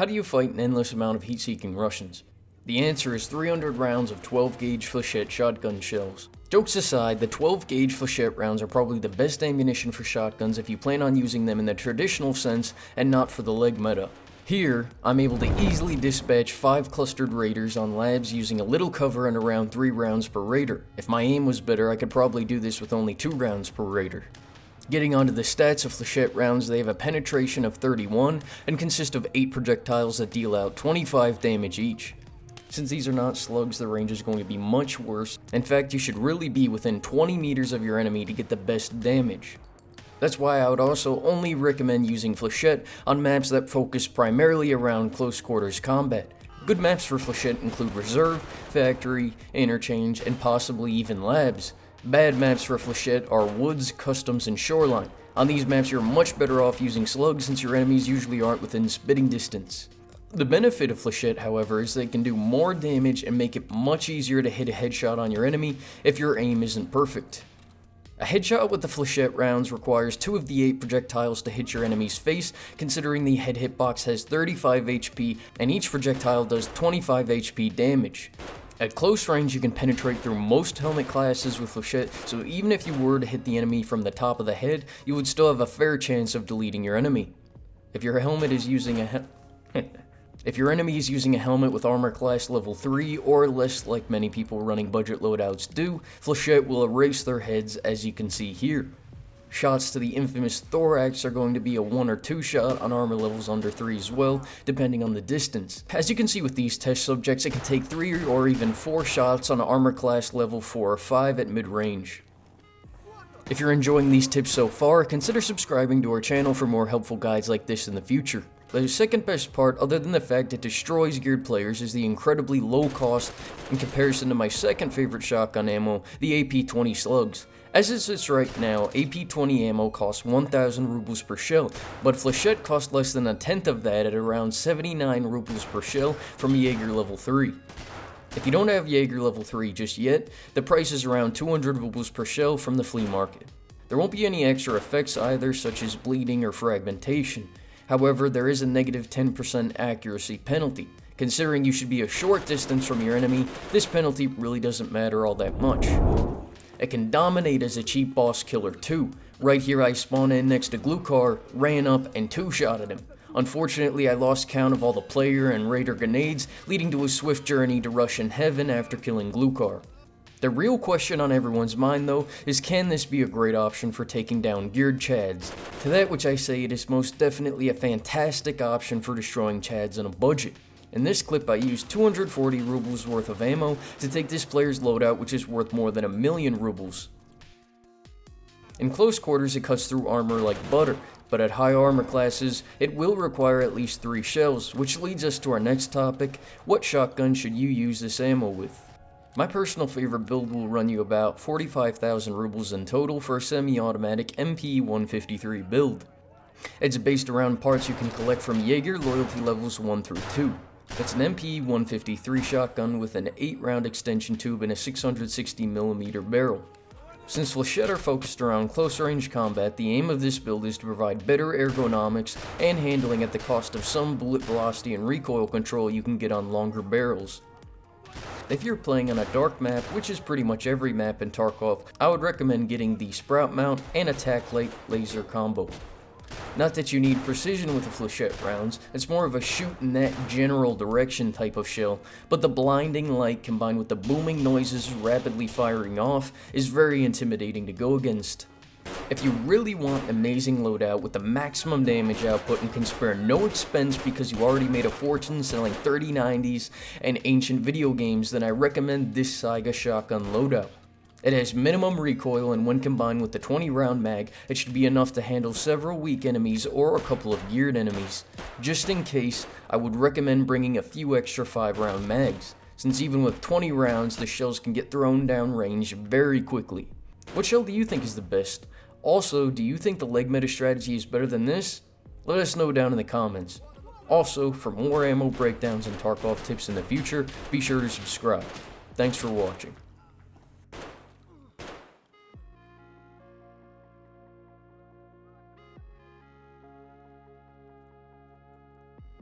How do you fight an endless amount of heat-seeking Russians? The answer is 300 rounds of 12-gauge Flechette shotgun shells. Jokes aside, the 12-gauge Flechette rounds are probably the best ammunition for shotguns if you plan on using them in the traditional sense and not for the leg meta. Here, I'm able to easily dispatch 5 clustered raiders on labs using a little cover and around 3 rounds per raider. If my aim was better, I could probably do this with only 2 rounds per raider. Getting onto the stats of Flechette rounds, they have a penetration of 31 and consist of 8 projectiles that deal out 25 damage each. Since these are not slugs, the range is going to be much worse. In fact, you should really be within 20 meters of your enemy to get the best damage. That's why I would also only recommend using Flechette on maps that focus primarily around close quarters combat. Good maps for Flechette include Reserve, Factory, Interchange, and possibly even Labs. Bad maps for Flechette are Woods, Customs, and Shoreline. On these maps, you're much better off using slugs since your enemies usually aren't within spitting distance. The benefit of Flechette, however, is they can do more damage and make it much easier to hit a headshot on your enemy if your aim isn't perfect. A headshot with the Flechette rounds requires 2 of the 8 projectiles to hit your enemy's face, considering the head hitbox has 35 HP and each projectile does 25 HP damage. At close range, you can penetrate through most helmet classes with Flechette, so even if you were to hit the enemy from the top of the head, you would still have a fair chance of deleting your enemy. If your enemy is using a helmet with armor class level 3 or less like many people running budget loadouts do, Flechette will erase their heads as you can see here. Shots to the infamous thorax are going to be a 1 or 2 shot on armor levels under 3 as well, depending on the distance. As you can see with these test subjects, it can take 3 or even 4 shots on armor class level 4 or 5 at mid-range. If you're enjoying these tips so far, consider subscribing to our channel for more helpful guides like this in the future. The second best part, other than the fact it destroys geared players, is the incredibly low cost in comparison to my second favorite shotgun ammo, the AP-20 slugs. As it sits right now, AP-20 ammo costs 1,000 rubles per shell, but Flechette costs less than a tenth of that at around 79 rubles per shell from Jaeger level 3. If you don't have Jaeger level 3 just yet, the price is around 200 rubles per shell from the flea market. There won't be any extra effects either, such as bleeding or fragmentation. However, there is a negative 10% accuracy penalty. Considering you should be a short distance from your enemy, this penalty really doesn't matter all that much. It can dominate as a cheap boss killer too. Right here I spawned in next to Glukar, ran up, and 2-shotted him. Unfortunately, I lost count of all the player and raider grenades, leading to a swift journey to Russian heaven after killing Glukar. The real question on everyone's mind though is, can this be a great option for taking down geared chads? To that which I say, it is most definitely a fantastic option for destroying chads on a budget. In this clip I used 240 rubles worth of ammo to take this player's loadout, which is worth more than 1,000,000 rubles. In close quarters it cuts through armor like butter, but at high armor classes it will require at least 3 shells, which leads us to our next topic: what shotgun should you use this ammo with? My personal favorite build will run you about 45,000 rubles in total for a semi-automatic MP-153 build. It's based around parts you can collect from Jaeger loyalty levels 1 through 2. It's an MP-153 shotgun with an 8-round extension tube and a 660mm barrel. Since Flechette are focused around close range combat, the aim of this build is to provide better ergonomics and handling at the cost of some bullet velocity and recoil control you can get on longer barrels. If you're playing on a dark map, which is pretty much every map in Tarkov, I would recommend getting the Sprout Mount and Attack Light Laser combo. Not that you need precision with the Flechette rounds, it's more of a shoot in that general direction type of shell, but the blinding light combined with the booming noises rapidly firing off is very intimidating to go against. If you really want amazing loadout with the maximum damage output and can spare no expense because you already made a fortune selling 3090s and ancient video games, then I recommend this Saiga shotgun loadout. It has minimum recoil, and when combined with the 20-round mag, it should be enough to handle several weak enemies or a couple of geared enemies. Just in case, I would recommend bringing a few extra 5-round mags, since even with 20 rounds, the shells can get thrown down range very quickly. What shell do you think is the best? Also, do you think the leg meta strategy is better than this? Let us know down in the comments. Also, for more ammo breakdowns and Tarkov tips in the future, be sure to subscribe. Thanks for watching.